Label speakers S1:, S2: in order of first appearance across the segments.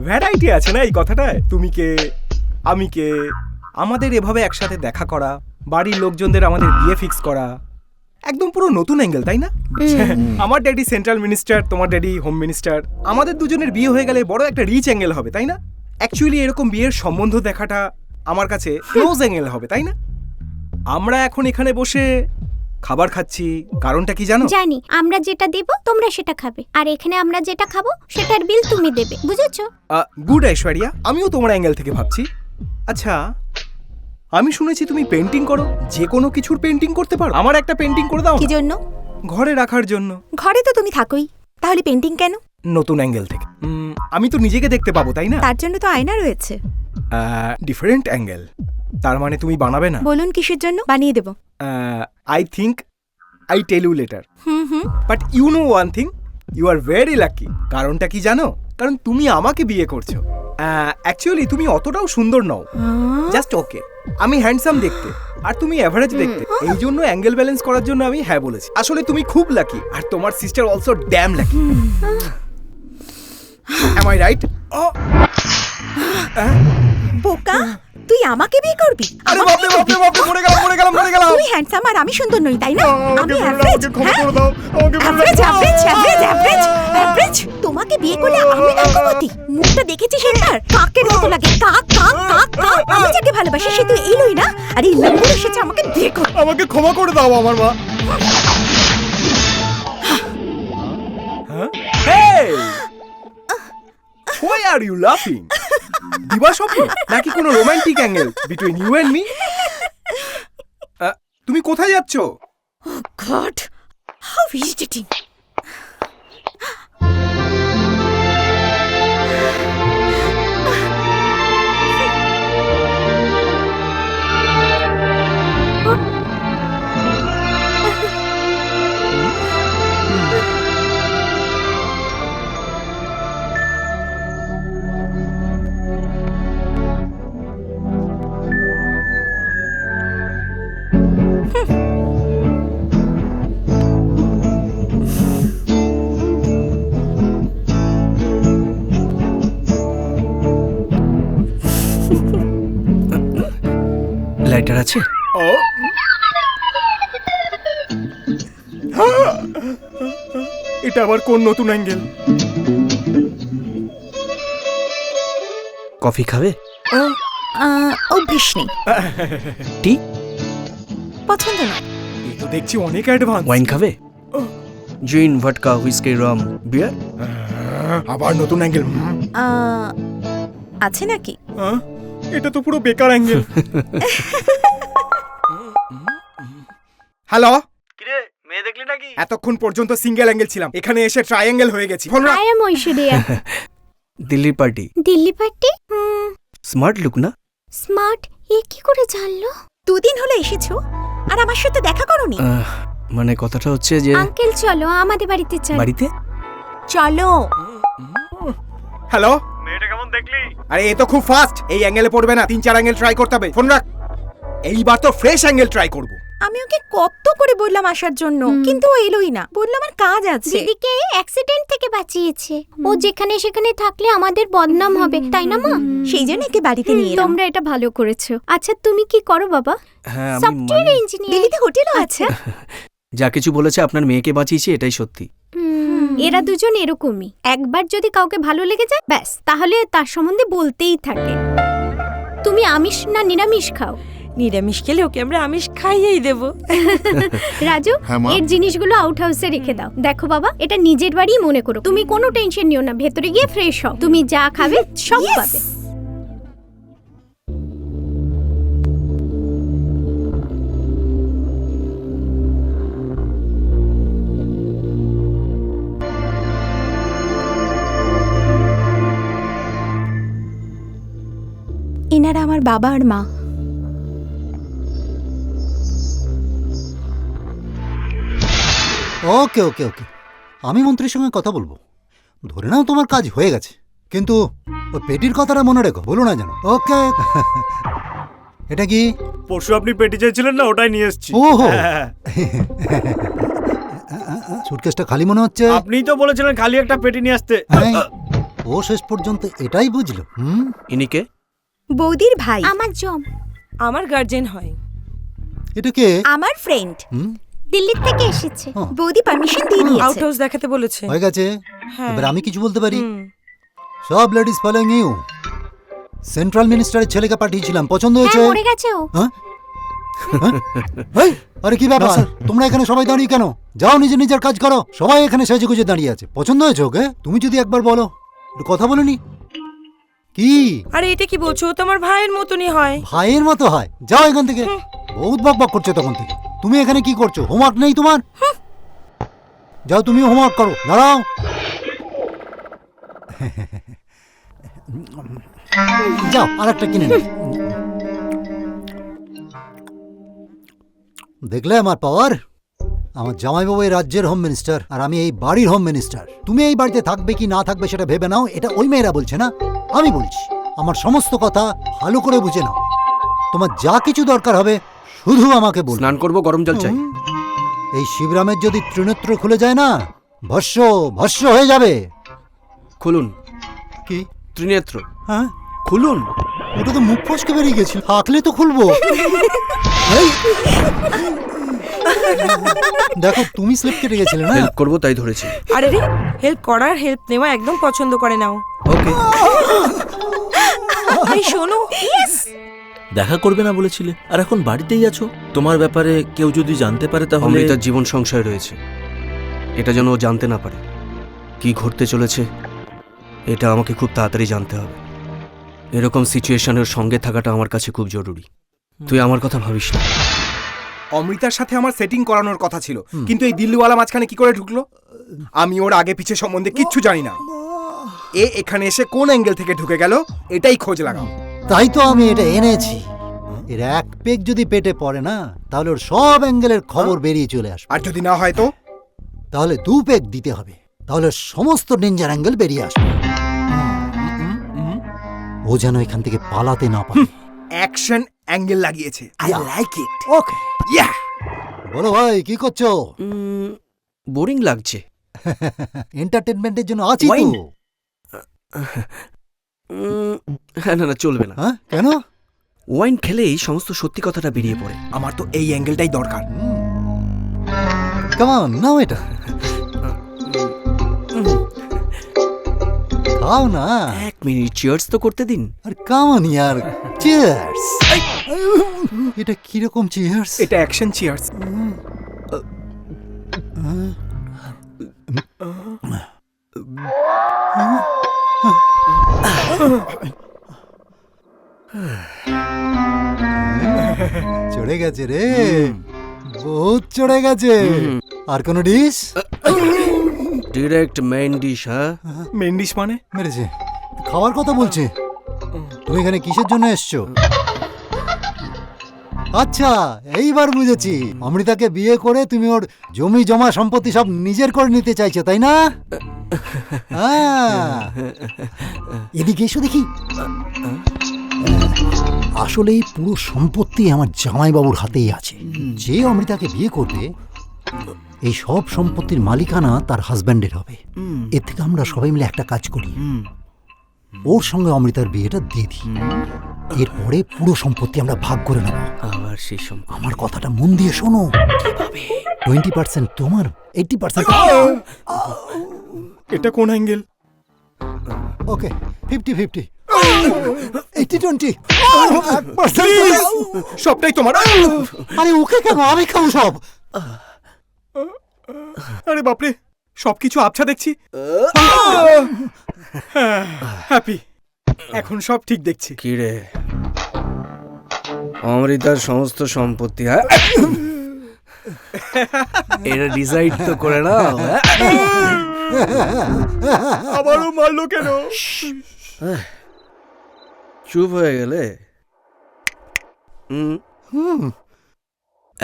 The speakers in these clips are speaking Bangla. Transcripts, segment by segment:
S1: ভ্যারাইটি আছে না এই কথাটায়? তুমি কে, আমি কে, আমাদের এভাবে একসাথে দেখা করা, বাড়ির লোকজনদের আমাদের বিয়ে ফিক্স করা, একদম পুরো নতুন অ্যাঙ্গেল, তাই না? আমার ড্যাডি সেন্ট্রাল মিনিস্টার, তোমার ড্যাডি হোম মিনিস্টার, আমাদের দুজনের বিয়ে হয়ে গেলে বড় একটা রিচ অ্যাঙ্গেল হবে, তাই না? অ্যাকচুয়ালি এরকম বিয়ের সম্বন্ধ দেখাটা আমার কাছে ক্লোজ অ্যাঙ্গেল হবে, তাই না? আমরা এখন এখানে বসে খাবার খাচ্ছি, কারণটা কি জানো?
S2: জানি, আমরা যেটা দেব তোমরা সেটা খাবে, আর এখানে আমরা যেটা খাবো সেটার বিল তুমি দেবে, বুঝেছো?
S1: গুড ঐশ্বরিয়া, আমিও তোমার অ্যাঙ্গেল থেকে ভাবছি। আচ্ছা, আমি শুনেছি তুমি পেন্টিং করো, যে কোনো কিছুর পেন্টিং করতে পারো। আমার একটা পেন্টিং করে দাও।
S3: কি জন্য?
S1: ঘরে রাখার জন্য।
S3: ঘরে তো তুমি থাকোই, তাহলে পেন্টিং কেন?
S1: নতুন অ্যাঙ্গেল থেকে। আমি তো নিজেকে দেখতে পাবো, তাই না?
S3: তার জন্য তো আয়না রয়েছে।
S1: Different angle. তার মানে তুমি বানাবে না?
S3: বলুন কিসের জন্য, বানিয়ে দেব।
S1: I think I tell you later. But you know one thing, you are very lucky. কারণটা কি জানো? কারণ তুমি আমাকে বিয়ে করছো। অ্যাকচুয়ালি তুমি অতটাও সুন্দর নও, জাস্ট ওকে। আমি হ্যান্ডসাম দেখতে, আর তুমি অ্যাভারেজ দেখতে। এই জন্য অ্যাঙ্গেল ব্যালেন্স করার জন্য আমি হ্যাঁ বলেছি। আসলে তুমি খুব লাকি, আর তোমার sister also damn lucky. Am I right?
S3: বোকা, তুই আমাকে বিয়ে করবি?
S1: আরে বাপ রে বাপ রে বাপ রে, মরে গেলাম মরে গেলাম মরে গেলাম।
S3: তুই হ্যান্ডসাম আর আমি সুন্দর নই, তাই না? আমি অ্যাভারেজ।
S1: ক্ষমা করে দাও, আমাকে
S3: average average average average average. তোমাকে বিয়ে করলে আমি ভাগ্যবতী। মুখটা দেখেছিস এটার? কাকের মতো লাগে, কাক কাক কাক কাক। আমি যাকে ভালোবাসি সে তো এলোই না, আর এই লঙ্গর এসেছে আমাকে বিয়ে করতে।
S1: আমাকে ক্ষমা করে দাও আমার মা। Hey! Why are you laughing? দিবা স্বপ্ন নাকি কোনো romantic angle between you and me? তুমি কোথায় যাচ্ছ?
S3: Oh God, how irritating!
S4: Lighter আছে?
S1: এটা আবার কোন নতুন অ্যাঙ্গেল?
S4: কফি খাবে?
S3: অভ্যেস নেই।
S4: টি?
S3: পছন্দ না।
S1: এই তো দেখছি অনেক অ্যাডভান্স।
S4: ওয়াইন খাবে? জিন, ভডকা, হুইস্কি, রাম, বিয়ার?
S1: আবার নতুন অ্যাঙ্গেল।
S3: আছে নাকি?
S1: এটা তো পুরো বেকার অ্যাঙ্গেল। হ্যালো,
S4: কিরে মেয়ে দেখলি নাকি?
S1: এতক্ষণ পর্যন্ত সিঙ্গেল অ্যাঙ্গেল ছিলাম, এখানে এসে ট্রায়াঙ্গেল হয়ে গেছি। ফোন রাখ।
S2: I am Aishwarya.
S4: দিল্লির party.
S2: Delhi party?
S4: Smart look না?
S2: স্মার্ট? এ কি করে জানলো?
S3: 2 দিন হলো এসেছো আর আমার সাথে দেখা করোনি?
S4: মানে কথাটা হচ্ছে যে
S2: আঙ্কেল চলো আমাদের বাড়িতে চলো।
S4: বাড়িতে?
S3: চলো।
S1: হ্যালো,
S4: মেয়েটা কেমন দেখলি?
S1: আরে এ তো খুব ফাস্ট, এই অ্যাঙ্গেলে পড়বে না, 3-4 অ্যাঙ্গেল ট্রাই করতে হবে। ফোন রাখ। এইবার তো ফ্রেশ অ্যাঙ্গেল ট্রাই করব।
S3: আমি ওকে কত করে বললাম আসার জন্য, কিন্তু ও এলোই না। বললাম আমার কাজ আছে।
S2: দিদিকে অ্যাক্সিডেন্ট থেকে বাঁচিয়েছে। ও যেখানে সেখানে থাকলে আমাদের বদনাম হবে, তাই না মা?
S3: সেই জন্য একে বাড়িতে নিয়ে এলাম।
S2: তোমরা এটা ভালো করেছো। আচ্ছা তুমি কি করো বাবা?
S4: হ্যাঁ, আমি
S2: সফটওয়্যার ইঞ্জিনিয়ার।
S3: দিল্লিতে হোটেলও আছে।
S4: যা কিছু বলেছে আপনার মেয়েকে বাঁচিয়েছে, এটাই সত্যি।
S2: এরা দুজন এরকমই, একবার যদি কাউকে ভালো লেগে যায় ব্যাস, তাহলে তার সম্বন্ধে বলতেই থাকে। তুমি আমিষ না নিরামিষ খাও?
S3: নিরামিষ খেলে ওকে আমরা আমিষ খাইয়েই দেব।
S2: রাজু, এর জিনিসগুলো আউট হাউসে রেখে দাও। দেখো বাবা, এটা নিজের বাড়ি মনে করো। তুমি কোনো টেনশন নিও না, ভেতরে গিয়ে ফ্রেশ হও। তুমি যা খাবে সব পাবে।
S3: এনারা আমার বাবা আর মা।
S5: ওকে ওকে ওকে, আমি মন্ত্রীর সঙ্গে কথা বলবো। ধরে নাও তোমার কাজ হয়ে গেছে, কিন্তু ওই পেটির কথাটা মনে রেখো, বলো না যেন। ওকে। এটা কি?
S6: পরশু আপনি পেটি চাইছিলেন না, ওটাই নিয়ে এসেছি।
S5: ওহো। সুটকেসটা খালি মনে হচ্ছে।
S4: আপনিই তো বলেছিলেন খালি একটা পেটি নিয়ে আসতে।
S5: হ্যাঁ, ও শেষ পর্যন্ত এটাই বুঝলো।
S4: ইনিকে
S3: বৌদির ভাই,
S2: আমার জম
S6: আমার গার্জেন হয়।
S5: এটা কে?
S3: আমার ফ্রেন্ড।
S5: হুম,
S2: দিল্লির থেকে এসেছে।
S3: বৌদি পারমিশন দিয়ে
S6: আউট
S3: দিয়েছে।
S6: হাউস দেখাতে বলেছে।
S5: হয়ে গেছে।
S6: হ্যাঁ।
S5: এবার আমি কিছু বলতে পারি?
S6: হুম।
S5: সব লেডিস ফলোইং ইউ। সেন্ট্রাল মিনিস্টারের ছেলেকে পাঠিয়েছিলাম, পছন্দ
S2: হ্যাঁ
S5: হয়েছে?
S2: মরে গেছে ও।
S5: হ্যাঁ? এই, আরে কি ব্যাপার, তোমরা এখানে সবাই দাঁড়িয়ে কেন? যাও নিজের নিজের কাজ করো। সবাই এখানে সেজে গুজে দাঁড়িয়ে আছে। পছন্দ হয়েছে ওকে? তুমি যদি একবার বলো, একটু কথা বলেনি কি?
S6: আরে এটা কি বলছো? ও তো আমার ভাইয়ের মতনই হয়।
S5: ভাইয়ের মতো হয়? যাও এখান থেকে। বহুত বকবক করছো তখন থেকে। তুমি এখানে কি করছো? হোমওয়ার্ক নেই তোমার? যাও তুমি হোমওয়ার্ক করো। দাঁড়াও। যাও আরেকটা কিনে নাও। দেখলে আমার পাওয়ার? আমার জামাইবাবু এই রাজ্যের হোম মিনিস্টার আর আমি এই বাড়ির হোম মিনিস্টার। তুমি এই বাড়িতে থাকবে কি না থাকবে সেটা ভেবে নাও। এটা ওই মেয়েরা বলছে না, আমি বলছি। আমার সমস্ত কথা ভালো করে বুঝে নাও। তোমার যা কিছু দরকার হবে শুধু আমাকে বল।
S4: স্নান করবো, গরম জল চাই।
S5: এই শিবরামের যদি ত্রিনেত্র খুলে যায় না, ভস্য ভস্য হয়ে যাবে।
S4: খুলুন
S5: কি?
S4: ত্রিনেত্র
S5: হ্যাঁ,
S4: খুলুন।
S5: ওটা তো মুখ ফসকে বেরিয়ে গেছিল। থাকলে তো খুলবো। এই, দেখো তুমি স্লিপ কেটে গেছিলে না?
S4: হেল্প করবো তাই ধরেছি।
S6: আরে রে, হেল্প করার হেল্প নেওয়া একদম পছন্দ করে নাও।
S4: ওকে।
S6: এই শোনো,
S7: দেখা করবে না বলেছিলে, আর এখন বাড়িতেই আছো। তোমার ব্যাপারে কেউ যদি জানতে পারে তাহলে
S4: অমৃতার জীবন সংশয় রয়েছে, এটা যেন ও জানতে না পারে। কি ঘটতে চলেছে এটা আমাকে খুব তাড়াতাড়ি জানতে হবে। এরকম সিচুয়েশনের সঙ্গে থাকাটা আমার কাছে খুব জরুরি। তুই আমার কথা ভাবিস না।
S1: অমৃতার সাথে আমার সেটিং করানোর কথা ছিল, কিন্তু এই দিল্লিওয়ালা মাঝখানে কি করে ঢুকলো? আমি ওর আগে পিছে সম্বন্ধে কিচ্ছু জানি না। এ এখানে এসে কোন অ্যাঙ্গেল থেকে ঢুকে গেল এটাই খোঁজ লাগাও।
S5: তাই তো আমি এটা এনেছি। এর এক পেগ যদি পেটে পড়ে না, তাহলে ওর সব অ্যাঙ্গেলের খবর বেরিয়ে চলে আসবে।
S1: আর যদি না হয় তো?
S5: তাহলে 2 পেগ দিতে হবে, তাহলে সমস্ত ডেঞ্জার অ্যাঙ্গেল বেরিয়ে আসবে। ও যেন এখান থেকে পালাতে না পারে।
S1: অ্যাকশন অ্যাঙ্গেল লাগিয়েছে। I like it.
S5: Okay,
S1: yeah,
S5: বলো ভাই কি করছো?
S4: বোরিং লাগছে।
S5: এন্টারটেনমেন্টের জন্য আছি তো।
S4: Wine? না না চলবে না।
S5: হ্যাঁ, কেন?
S4: ওয়াইন খেলেই সমস্ত সত্যি কথাটা বেরিয়ে পড়ে।
S1: আমার তো এই অ্যাঙ্গেলটাই দরকার।
S5: কাম অন, নাও এটা। খাও না।
S4: 1 মিনিট, চিয়ার্স তো করতে দিন।
S5: আর কাম অন ইয়ার, চিয়ার্স। এটা কিরকম চিয়ার্স?
S1: এটা অ্যাকশন চিয়ার্স।
S5: চড়ে গেছে রে, বহুত চড়ে গেছে। আর কোন ডিশ?
S4: Direct main dish. হ্যাঁ,
S1: মেন্ডিস মানে?
S5: মেরেছে। খাওয়ার কথা বলছে। তুমি এখানে কিসের জন্য এসছো? আচ্ছা, এইবার বুঝেছি। অমৃতাকে বিয়ে করে তুমি ওর জমি জমা সম্পত্তি সব নিজের করে নিতে চাইছো, তাই না? এদিকে এসো দেখি। আসলে এই পুরো সম্পত্তি আমার জামাইবাবুর হাতেই আছে। যে অমৃতাকে বিয়ে করবে, এই সব সম্পত্তির মালিকানা তার হাজব্যান্ডের হবে। এর থেকে আমরা সবাই মিলে একটা কাজ করি, ওর সঙ্গে অমৃতার বিয়েটা দিয়ে দিই। এরপরে পুরো সম্পত্তি আমরা ভাগ করে নেব।
S4: আবার সেই সম্পর্ক।
S5: আমার কথাটা মন দিয়ে শোনো। 20% তোমার, 80%।
S1: এটা কোন অ্যাঙ্গেল?
S5: ওকে, 50-50, 80-20।
S1: সবটাই তোমার।
S5: আরে ওকে কেন, আমি খাবো সব।
S1: আরে বাপরে, সবকিছু আবছা দেখছি। হ্যাপি, এখন সব ঠিক দেখছি।
S4: কি রে, অমৃতার সমস্ত সম্পত্তি? হ্যাঁ, এটা ডিসাইড তো করে না।
S1: আবারও মারলো কেন?
S4: চুপ হয়ে গেলে।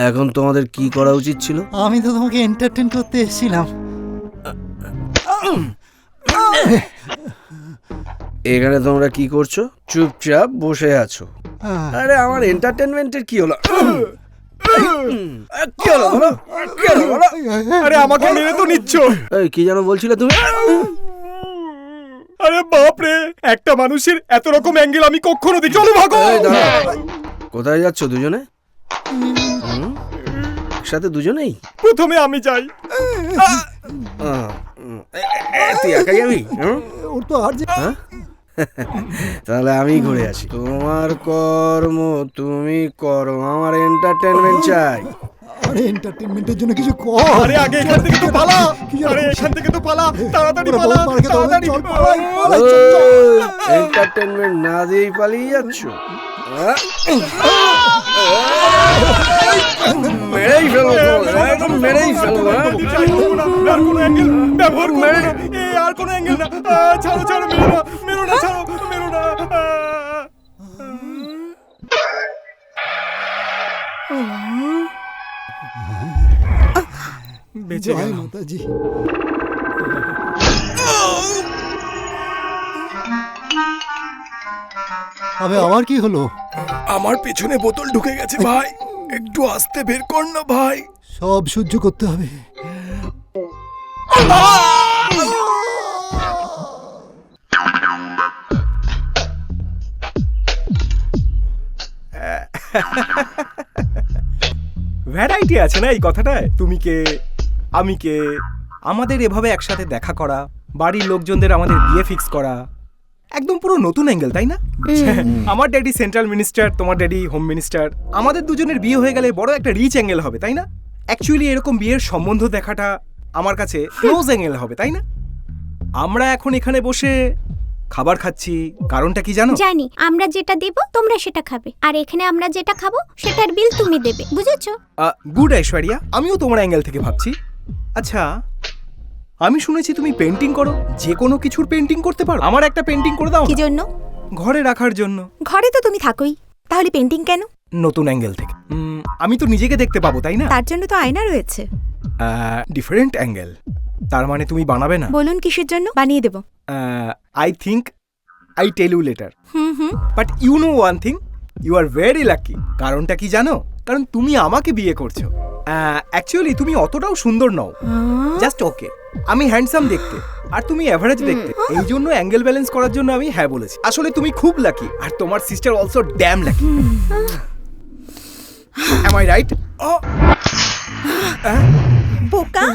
S4: এখন তোমাদের কি করা উচিত ছিল?
S5: আমি তো তোমাকে এন্টারটেইন করতে এসেছিলাম।
S4: এখানে তোমরা কি করছো? চুপচাপ বসে আছো। আরে আমার এন্টারটেনমেন্টের কি হলো? কি হলো বলো? কি হলো বলো?
S1: আরে আমাকে মেরে তো নিচ্ছ।
S4: এই কি যেন বলছিলে তুমি?
S1: আরে বাপ রে, একটা মানুষের এত রকম অ্যাঙ্গেল আমি কখনো দেখি। চলো ভাগো।
S4: এই দাঁড়াও। কোথায় যাচ্ছ দুজনে? একসাথে দুজনেই?
S1: প্রথমে আমি যাই।
S4: তুই একা যাবি?
S5: ওর তো আর যে
S4: হ্যাঁ? তাহলে আমি ঘুরে আসি। তোমার কর্ম তুমি করো, আমার এন্টারটেনমেন্ট চাই।
S5: আরে এন্টারটেইনমেন্টের জন্য কিছু কর।
S1: আরে আগে এখান থেকে তো পালা। আরে এখান থেকে তো পালা, তাড়াতাড়ি
S5: ওরা
S1: পালা,
S5: বহুত মার খেতে হবে।
S1: তাড়াতাড়ি
S5: চল, পালাই, পালাই, চল, চল।
S4: এন্টারটেনমেন্ট না দিয়েই পালিয়ে যাচ্ছ? মেরেই ফেলবো তোমাকে, একদম মেরেই ফেলবো।
S1: আর কোনো অ্যাঙ্গেল ব্যবহার করো না। আর কোনো অ্যাঙ্গেল না। ছাড়ো ছাড়ো, মেরো না, মেরো না, ছাড়ো, মেরো না। বেঁচে
S5: জয়
S1: গেলাম।
S5: মাতাজি। আবে আমার কি হলো?
S1: আমার পেছনে বোতল ঢুকে গেছে ভাই, একটু আস্তে বের কর না ভাই।
S5: সব সহ্য করতে হবে।
S1: ভ্যারাইটি আছে না এই কথাটায়? তুমি কে, আমি কে, আমাদের এভাবে একসাথে দেখা করা, বাড়ির লোকজনদের আমাদের বিয়ে ফিক্স করা, একদম পুরো নতুন অ্যাঙ্গেল, তাই না? আমার ড্যাডি সেন্ট্রাল মিনিস্টার, তোমার ড্যাডি হোম মিনিস্টার। আমাদের দুজনের বিয়ে হয়ে গেলে বড় একটা রিচ অ্যাঙ্গেল হবে, তাই না? অ্যাকচুয়ালি এরকম বিয়ের সম্বন্ধ দেখাটা আমার কাছে ক্লোজ অ্যাঙ্গেল হবে, তাই না? আমরা এখন এখানে বসে খাবার খাচ্ছি, কারণটা কি জানো?
S2: জানি, আমরা যেটা দেব তোমরা সেটা খাবে, আর এখানে আমরা যেটা খাবো সেটার বিল তুমি দেবে, বুঝেছো?
S1: গুড ঐশ্বরিয়া, আমিও তোমার অ্যাঙ্গেল থেকে ভাবছি। আচ্ছা, আমি শুনেছি তুমি পেন্টিং করো, যে কোনো কিছুর পেন্টিং করতে পারো। আমার একটা পেন্টিং করে দাও
S3: কি
S1: না?
S3: জন্য?
S1: ঘরে রাখার জন্য।
S3: ঘরে তো তুমি থাকোই, তাহলে পেন্টিং কেন?
S1: নতুন অ্যাঙ্গেল থেকে। আমি তো নিজেকে দেখতে পাবো, তাই না?
S3: তার জন্য তো আয়না রয়েছে।
S1: Different angle. তার মানে তুমি বানাবে না?
S3: বলুন কিসের জন্য? বানিয়ে দেবো।
S1: I think I tell you later.
S3: Hmm.
S1: But you know one thing, you are very lucky. কারণটা কি জানো? কারণ তুমি আমাকে বিয়ে করছো। অ্যাকচুয়ালি তুমি অতটাও সুন্দর নও, জাস্ট ওকে। আমি হ্যান্ডসাম দেখতে, আর তুমি অ্যাভারেজ দেখতে। এই জন্য অ্যাঙ্গেল ব্যালেন্স করার জন্য আমি হ্যাঁ বলেছি। আসলে তুমি খুব লাকি, আর তোমার sister also damn lucky. Am I right?
S3: বোকা,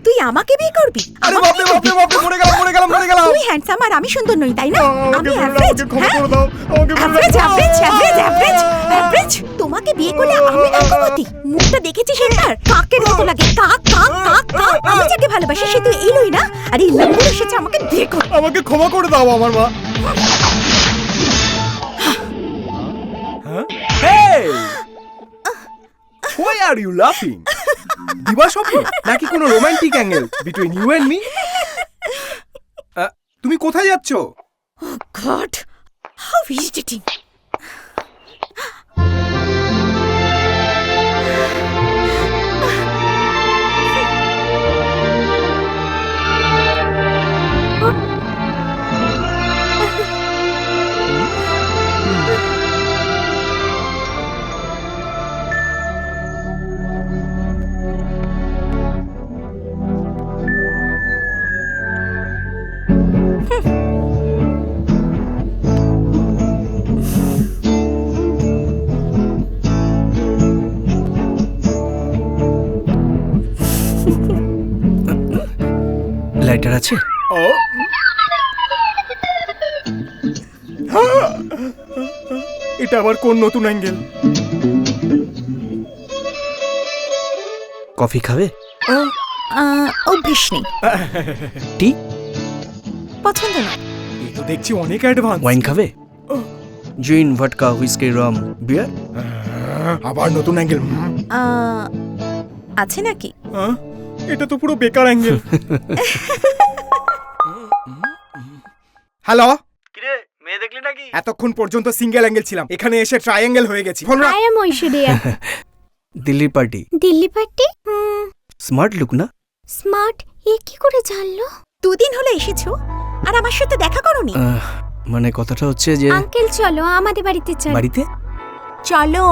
S3: তুই আমাকে বিয়ে করবি?
S1: আরে বাপরে বাপরে বাপরে, মরে গেলাম মরে গেলাম মরে গেলাম।
S3: তুই হ্যান্ডসাম আর আমি সুন্দর নই, তাই না? আমি
S1: আমাকে
S3: অ্যাভারেজ।
S1: ক্ষমা করে দাও, আমাকে
S3: average average average average average. তোমাকে বিয়ে করলে আমি ভাগ্যবতী। মুখটা দেখেছিস এটার? কাকের মতো লাগে, কাক কাক কাক কাক। আমি যাকে ভালোবাসি সে তো এলোই না, আর এই লম্বু এসেছে আমাকে বিয়ে করতে।
S1: আমাকে ক্ষমা করে দাও আমার মা। Hey! Why are you laughing? দিবা স্বপ্ন নাকি কোনো romantic angle between you and me? তুমি কোথায় যাচ্ছ?
S3: God, how irritating.
S4: লাইটার আছে?
S1: এটা আবার কোন নতুন অ্যাঙ্গেল?
S4: কফি খাবে?
S3: অভ্যেস নেই,
S4: টি?
S3: পছন্দ না।
S1: এই তো দেখছি অনেক অ্যাডভান্স।
S4: ওয়াইন খাবে? জিন, ভডকা, হুইস্কি, রাম, বিয়ার?
S1: আবার নতুন অ্যাঙ্গেল।
S3: আছে নাকি?
S1: এটা তো পুরো বেকার অ্যাঙ্গেল। হ্যালো,
S4: কিরে মেয়ে দেখলি নাকি?
S1: এতক্ষণ পর্যন্ত সিঙ্গেল অ্যাঙ্গেল ছিলাম, এখানে এসে ট্রায়াঙ্গেল হয়ে গেছি। ফোন রাখ।
S2: I am Aishwarya.
S4: দিল্লির party.
S2: Delhi party?
S4: Smart look না?
S2: স্মার্ট, এ কি করে জানলো?
S3: 2 দিন হলো এসেছো আর আমার সাথে দেখা করোনি।
S4: মানে কথাটা হচ্ছে যে
S2: আঙ্কেল চলো আমাদের বাড়িতে চলো।
S4: বাড়িতে?
S3: চলো।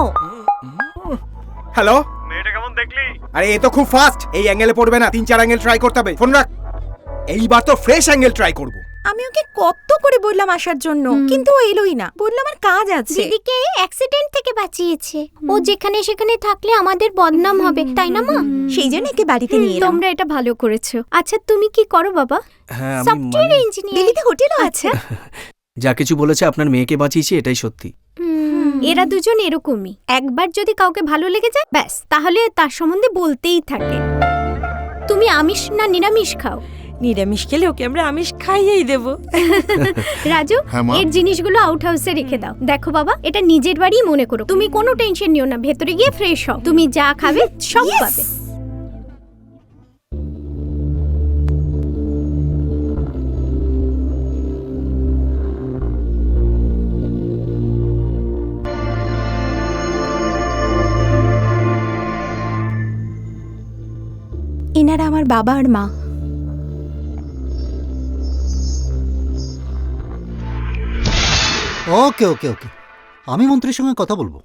S1: হ্যালো, মেয়েটা কেমন দেখলি? আরে এ তো খুব ফাস্ট, এই অ্যাঙ্গেলে পড়বে না, 3-4 অ্যাঙ্গেল ট্রাই করতে হবে। ফোন রাখ। এইবার তো ফ্রেশ অ্যাঙ্গেল ট্রাই করব।
S3: আমি ওকে কত করে বললাম আসার জন্য, কিন্তু ও এলোই না। বললাম আমার কাজ আছে।
S2: দিদিকে অ্যাক্সিডেন্ট থেকে বাঁচিয়েছে। ও যেখানে সেখানে থাকলে আমাদের বদনাম হবে, তাই না মা?
S3: সেই জন্য একে বাড়িতে নিয়ে এলাম।
S2: তোমরা এটা ভালো করেছো। আচ্ছা তুমি কি করো বাবা?
S4: হ্যাঁ, আমি
S2: সফটওয়্যার ইঞ্জিনিয়ার।
S3: দিল্লিতে হোটেলও আছে।
S4: যা কিছু বলেছে আপনার মেয়েকে বাঁচিয়েছি, এটাই সত্যি।
S2: এরা দুজন এরকমই, একবার যদি কাউকে ভালো লেগে যায় ব্যাস, তাহলে তার সম্বন্ধে বলতেই থাকে। তুমি আমিষ না নিরামিষ খাও?
S6: নিরামিষ খেলে ওকে আমরা আমিষ খাইয়েই দেবো।
S2: রাজু,
S8: হ্যাঁ, মা।
S2: এর জিনিসগুলো আউট হাউসে রেখে দাও। দেখো বাবা, এটা নিজের বাড়ি মনে করো। তুমি কোনো টেনশন নিও না, ভেতরে গিয়ে ফ্রেশ হও। তুমি যা খাবে সব পাবে।
S3: এনারা আমার বাবা আর মা।
S5: ওকে ওকে ওকে, আমি মন্ত্রীর সঙ্গে কথা বলবো।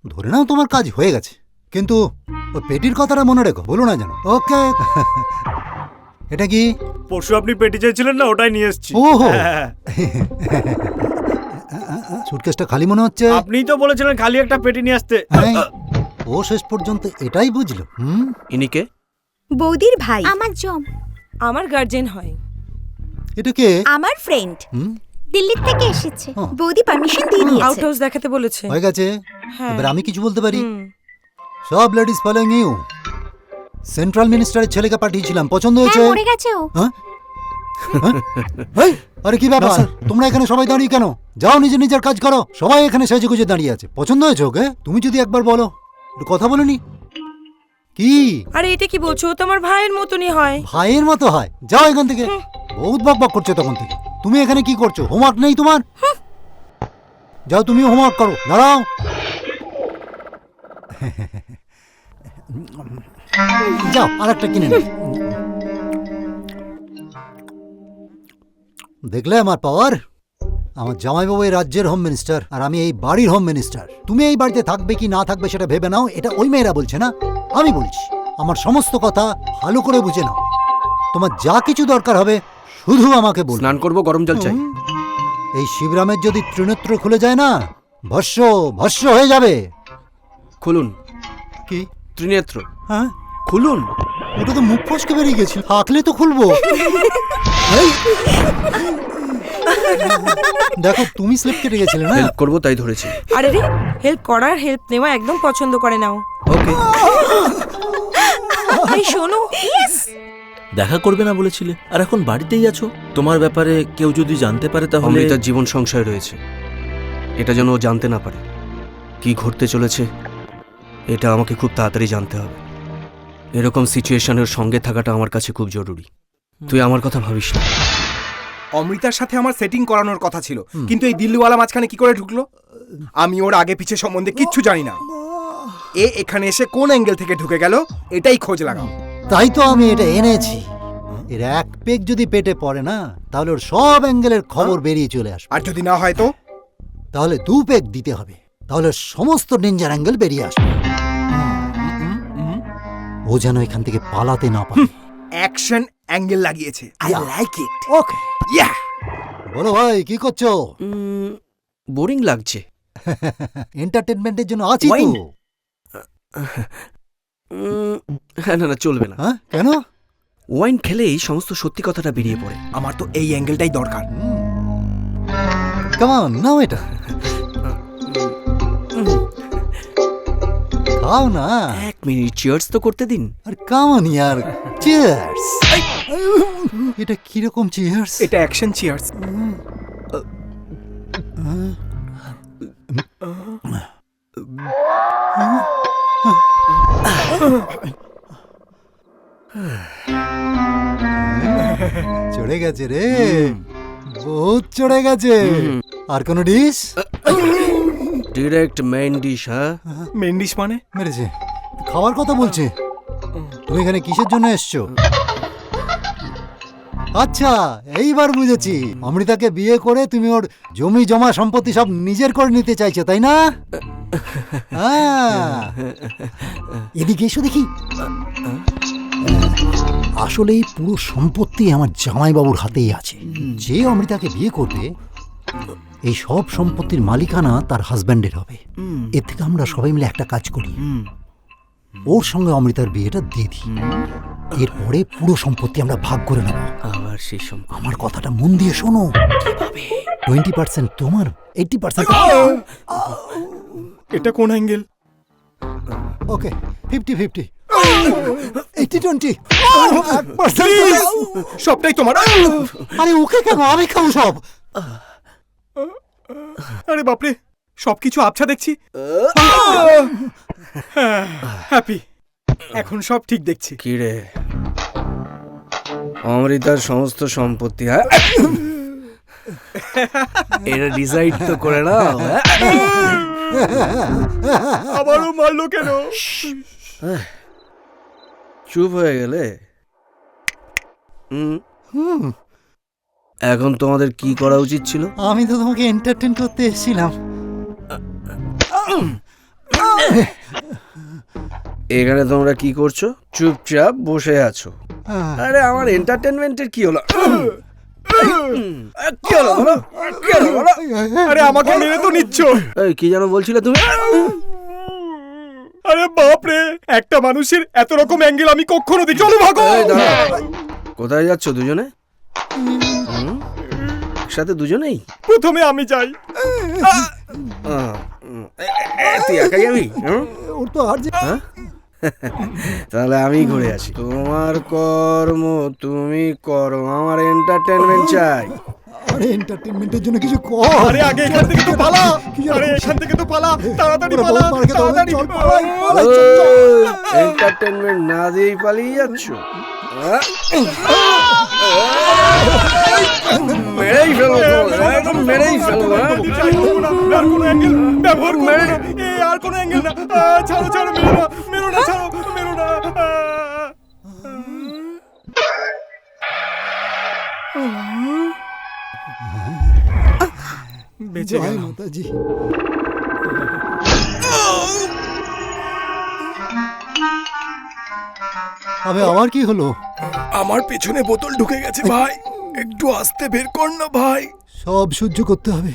S5: ধরে নাও তোমার কাজ হয়ে গেছে, কিন্তু ওই পেটির কথাটা মনে রেখো, বলো না যেন। ওকে। এটা কি?
S9: পরশু আপনি পেটি চাইছিলেন না, ওটাই নিয়ে এসেছি।
S5: ওহো,
S9: হ্যাঁ।
S5: সুটকেসটা খালি মনে হচ্ছে।
S9: আপনিই তো বলেছিলেন খালি একটা পেটি নিয়ে আসতে।
S5: হ্যাঁ, ও শেষ পর্যন্ত এটাই বুঝলো।
S4: ইনিকে?
S3: বৌদির ভাই।
S2: আমার জম।
S6: আমার গার্জেন হয়।
S5: এটা কে?
S3: আমার ফ্রেন্ড।
S2: দিল্লি থেকে এসেছে।
S3: বৌদি পারমিশন দিয়ে
S6: আউট
S3: দিয়েছে।
S6: হাউস দেখাতে বলেছে।
S5: হয়ে গেছে।
S6: হ্যাঁ।
S5: এবার আমি কিছু বলতে পারি?
S6: হুম।
S5: সব লেডিস ফলোইং ইউ। সেন্ট্রাল মিনিস্টারের ছেলেকে পাঠিয়েছিলাম, পছন্দ হয়েছে?
S2: হ্যাঁ, মরে গেছে ও।
S5: হ্যাঁ? এই, আরে কি ব্যাপার, তোমরা এখানে সবাই দাঁড়িয়ে কেন? যাও নিজে নিজের কাজ করো। সবাই এখানে সেজে গুজে দাঁড়িয়ে আছে। পছন্দ হয়েছে ওকে? তুমি যদি একবার বলো। একটু কথা বলেনি কি?
S6: আরে এটা কি বলছো? ও তো আমার ভাইয়ের মতনই হয়।
S5: ভাইয়ের মতো হয়? যাও এখান থেকে। বহুত বকবক করছো তখন থেকে। তুমি এখানে কি করছো? হোমওয়ার্ক নেই তোমার? যাও তুমি হোমওয়ার্ক করো। দাঁড়াও। যাও আরেকটা কিনে নাও। দেখলে আমার পাওয়ার? আমার জামাইবাবু এই রাজ্যের হোম মিনিস্টার আর আমি এই বাড়ির হোম মিনিস্টার। তুমি এই বাড়িতে থাকবে কি না থাকবে সেটা ভেবে নাও। এটা ওই মেয়েরা বলছে না, আমি বলছি। আমার সমস্ত কথা ভালো করে বুঝে নাও। তোমার যা কিছু দরকার হবে শুধু আমাকে বল।
S4: স্নান করবো, গরম জল চাই।
S5: এই শিবরামের যদি ত্রিনেত্র খুলে যায় না, ভস্য ভস্য হয়ে যাবে।
S4: খুলুন।
S5: কি?
S4: ত্রিনেত্র
S5: হ্যাঁ,
S4: খুলুন।
S5: ওটা তো মুখ ফসকে বেরিয়ে গেছিল। থাকলে তো খুলবো। এই, দেখো তুমি স্লিপ কেটে গেছিলে না?
S4: হেল্প করবো তাই ধরেছি।
S6: আরে রে, হেল্প করার হেল্প নেওয়া একদম পছন্দ করে নাও।
S4: ওকে।
S6: এই শোনো,
S7: দেখা করবে না বলেছিলে, আর এখন বাড়িতেই আছো। তোমার ব্যাপারে কেউ যদি জানতে পারে তাহলে।
S4: অমৃতার জীবন সংশয় রয়েছে, এটা যেন ও জানতে না পারে। কি ঘটতে চলেছে এটা আমাকে খুব তাড়াতাড়ি জানতে হবে। এরকম সিচুয়েশনের সঙ্গে থাকাটা আমার কাছে খুব জরুরি। তুই আমার কথা ভাবিস না।
S1: অমৃতার সাথে আমার সেটিং করানোর কথা ছিল, কিন্তু এই দিল্লিওয়ালা মাঝখানে কি করে ঢুকলো? আমি ওর আগে পিছে সম্বন্ধে কিচ্ছু জানি না। এ এখানে এসে কোন অ্যাঙ্গেল থেকে ঢুকে গেল এটাই খোঁজ লাগাও।
S5: তাই তো আমি এটা এনেছি। এর এক পেগ যদি পেটে পড়ে না, তাহলে ওর সব অ্যাঙ্গেলের খবর বেরিয়ে চলে আসবে।
S1: আর যদি না হয় তো?
S5: তাহলে 2 পেগ দিতে হবে, তাহলে সমস্ত ডেঞ্জার অ্যাঙ্গেল বেরিয়ে আসবে। ও যেন এখান থেকে পালাতে না পারে।
S1: অ্যাকশন অ্যাঙ্গেল লাগিয়েছে। I like it.
S5: Okay,
S1: yeah,
S5: বলো ভাই কি করছো?
S4: বোরিং লাগছে।
S5: এন্টারটেনমেন্টের জন্য আছি তো।
S4: Wine? হ্যাঁ, না চলবে না।
S5: হ্যাঁ, কেন?
S4: ওয়াইন খেলেই সমস্ত সত্যি কথাটা বেরিয়ে পড়ে।
S1: আমার তো এই অ্যাঙ্গেলটাই দরকার।
S5: কাম অন, নাও এটা। খাও না।
S4: 1 মিনিট, চিয়ার্স তো করতে দিন।
S5: আর কাম অন ইয়ার, চিয়ার্স। এটা কিরকম চিয়ার্স?
S1: এটা অ্যাকশন চিয়ার্স।
S5: চড়ে গেছে রে, বহুত চড়ে গেছে। আর কোন ডিশ?
S4: Direct main dish. হ্যাঁ,
S1: মেন ডিশ মানে?
S5: মেরেছে। খাওয়ার কথা বলছে। তুমি এখানে কিসের জন্য এসছো? আচ্ছা, এইবার বুঝেছি। অমৃতাকে বিয়ে করে তুমি ওর জমি জমা সম্পত্তি সব নিজের করে নিতে চাইছো, তাই না? এদিকে এসো দেখি। আসলে এই পুরো সম্পত্তি আমার জামাইবাবুর হাতেই আছে। যে অমৃতাকে বিয়ে করবে এই সব সম্পত্তির মালিকানা তার হাজব্যান্ডের হবে। এর থেকে আমরা সবাই মিলে একটা কাজ করি, ওর সঙ্গে অমৃতার বিয়েটা দিয়ে দিই। এরপরে পুরো সম্পত্তি আমরা ভাগ করে নেব।
S4: আবার সেই সম্পর্ক।
S5: আমার কথাটা মন দিয়ে শোনো। 20% তোমার, 80%
S1: এটা কোন অ্যাঙ্গেল?
S5: ওকে, 50-50, 80-20।
S1: সবটাই তোমার।
S5: আরে ওকে কেন, আমি খাবো সব।
S1: আরে বাপরে, সবকিছু আবছা দেখছি। হ্যাপি, এখন সব ঠিক দেখছি।
S4: কি রে, অমৃতার সমস্ত সম্পত্তি? হ্যাঁ, এটা ডিসাইড তো করে নাও।
S1: আবারও মারলো কেন?
S4: চুপ হয়ে গেলে। এখন তোমাদের কি করা উচিত ছিল?
S5: আমি তো তোমাকে এন্টারটেইন করতে এসেছিলাম।
S4: এখানে তোমরা কি করছো? চুপচাপ বসে আছো। আরে আমার এন্টারটেনমেন্টের কি হলো? কি হলো বলো? কি হলো বলো?
S1: আরে আমাকে মেরে তো নিচ্ছ।
S4: এই কি যেন বলছিলে তুমি?
S1: আরে বাপরে, একটা মানুষের এত রকম অ্যাঙ্গেল আমি কখনো দেখি। চলো ভাগো।
S4: এই দাঁড়াও। কোথায় যাচ্ছ দুজনে? একসাথে দুজনেই?
S1: প্রথমে আমি যাই।
S4: তুই একা যাবি?
S5: ওর তো আর
S4: হ্যাঁ? তাহলে আমি ঘুরে আসি। তোমার কর্ম তুমি করো, আমার এন্টারটেনমেন্ট চাই।
S5: আরে এন্টারটেইনমেন্টের জন্য কিছু কর।
S1: আরে আগে এখান থেকে তো পালা। আরে এখান থেকে তো পালা, তাড়াতাড়ি পালা, তাড়াতাড়ি পালা।
S4: এন্টারটেনমেন্ট না দিয়েই পালিয়ে যাচ্ছ? মেরেই ফেলবো তোমাদের, একদম মেরেই ফেলবো।
S1: আর কোনো অ্যাঙ্গেল ব্যবহার করো না। আর কোনো অ্যাঙ্গেল না। ছাড়ো ছাড়ো, মেরো না, মেরো না, ছাড়ো, মেরো না। বেঁচে
S5: জয়
S1: গেল।
S5: মাতাজি। আবে আমার কি হলো?
S1: আমার পেছনে বোতল ঢুকে গেছে ভাই, একটু আস্তে বের কর না ভাই।
S5: সব সহ্য করতে হবে।